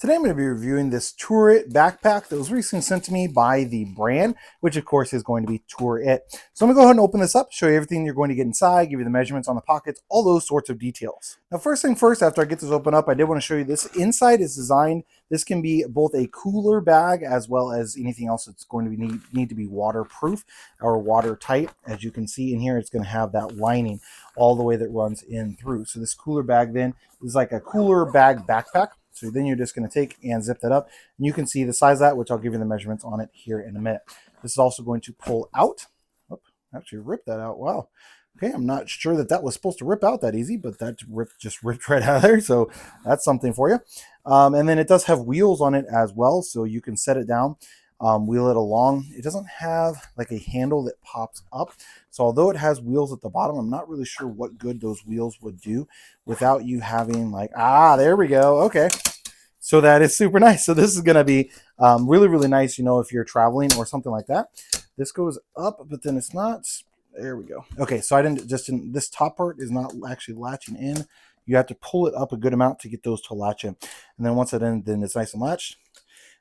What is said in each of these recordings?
Today I'm going to be reviewing this TourIt backpack that was recently sent to me by the brand, which of course is going to be TourIt. So I'm going to go ahead and open this up, show you everything you're going to get inside, give you the measurements on the pockets, all those sorts of details. Now first thing first, after I get this open up, I did want to show you this. Inside is designed, this can be both a cooler bag as well as anything else that's going to need to be waterproof or watertight. As you can see in here, it's going to have that lining all the way that runs in through. So this cooler bag then is like a cooler bag backpack. So then you're just going to take and zip that up. And you can see the size of that, which I'll give you the measurements on it here in a minute. This is also going to pull out. Oh, actually rip that out. Wow. Okay, I'm not sure that that was supposed to rip out that easy, but that just ripped right out of there. So that's something for you. And then it does have wheels on it as well. So you can set it down, wheel it along. It doesn't have like a handle that pops up. So although it has wheels at the bottom, I'm not really sure what good those wheels would do without you having like, there we go. Okay. So that is super nice. So this is going to be really, really nice, you know, if you're traveling or something like that. This goes up, but then it's not. There we go. Okay. So this top part is not actually latching in. You have to pull it up a good amount to get those to latch in. And then once then it's nice and latched.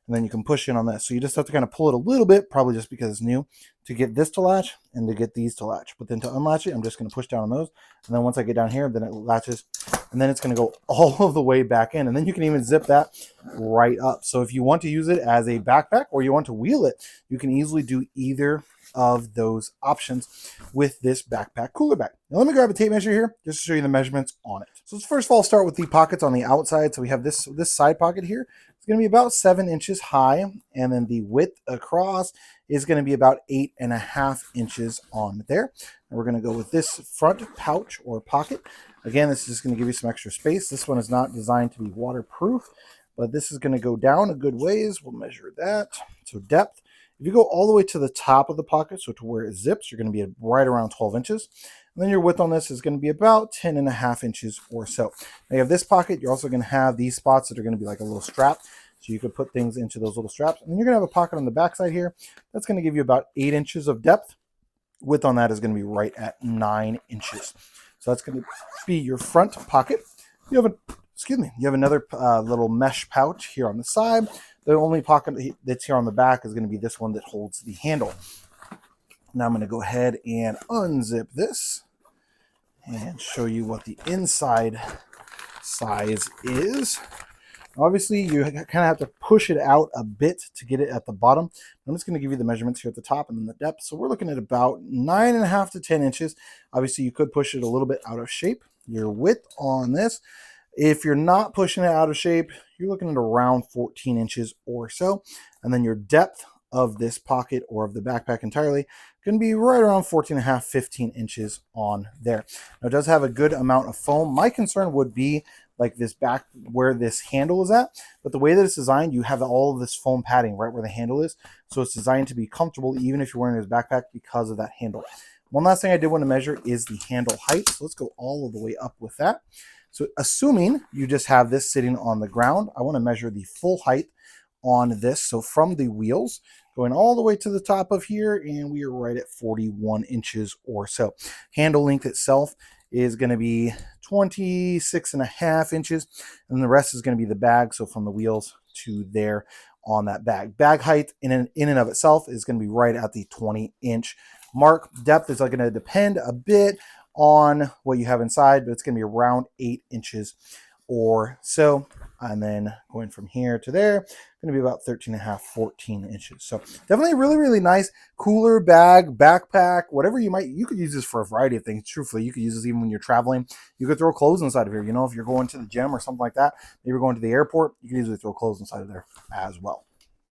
And then you can push in on that. So you just have to kind of pull it a little bit, probably just because it's new, to get this to latch and to get these to latch. But then to unlatch it, I'm just going to push down on those. And then once I get down here, then it latches. And then it's going to go all of the way back in. And then you can even zip that right up. So if you want to use it as a backpack or you want to wheel it, you can easily do either of those options with this backpack cooler bag. Now let me grab a tape measure here just to show you the measurements on it. So let's first of all start with the pockets on the outside. So we have this side pocket here. It's going to be about 7 inches high, and then the width across is going to be about 8.5 inches on there. And we're going to go with this front pouch or pocket. Again, this is just going to give you some extra space. This one is not designed to be waterproof, but this is going to go down a good ways. We'll measure that. So depth. If you go all the way to the top of the pocket, so to where it zips, you're going to be right around 12 inches. And then your width on this is going to be about 10.5 inches or so. Now you have this pocket. You're also going to have these spots that are going to be like a little strap. So you could put things into those little straps. And then you're going to have a pocket on the back side here. That's going to give you about 8 inches of depth. Width on that is going to be right at 9 inches. So that's going to be your front pocket. You have another little mesh pouch here on the side. The only pocket that's here on the back is going to be this one that holds the handle. Now I'm going to go ahead and unzip this and show you what the inside size is. Obviously, you kind of have to push it out a bit to get it at the bottom. I'm just going to give you the measurements here at the top and then the depth. So we're looking at about 9.5 to 10 inches. Obviously, you could push it a little bit out of shape. Your width on this, if you're not pushing it out of shape, you're looking at around 14 inches or so. And then your depth of this pocket or of the backpack entirely going to be right around 14.5, 15 inches on there. Now, it does have a good amount of foam. My concern would be like this back where this handle is at, but the way that it's designed, you have all of this foam padding right where the handle is. So it's designed to be comfortable even if you're wearing this backpack because of that handle. One last thing I did want to measure is the handle height. So let's go all of the way up with that. So assuming you just have this sitting on the ground, I want to measure the full height on this. So from the wheels going all the way to the top of here, and we are right at 41 inches or so. Handle length itself is going to be 26.5 inches, and the rest is going to be the bag. So from the wheels to there on that bag. Bag height in and of itself is going to be right at the 20-inch mark. Depth is going to depend a bit on what you have inside, but it's going to be around 8 inches or so. And then going from here to there, going to be about 13.5, 14 inches. So definitely really, really nice cooler bag, backpack, whatever you could use this for a variety of things. Truthfully, you could use this even when you're traveling. You could throw clothes inside of here. You know, if you're going to the gym or something like that, maybe you're going to the airport, you can easily throw clothes inside of there as well.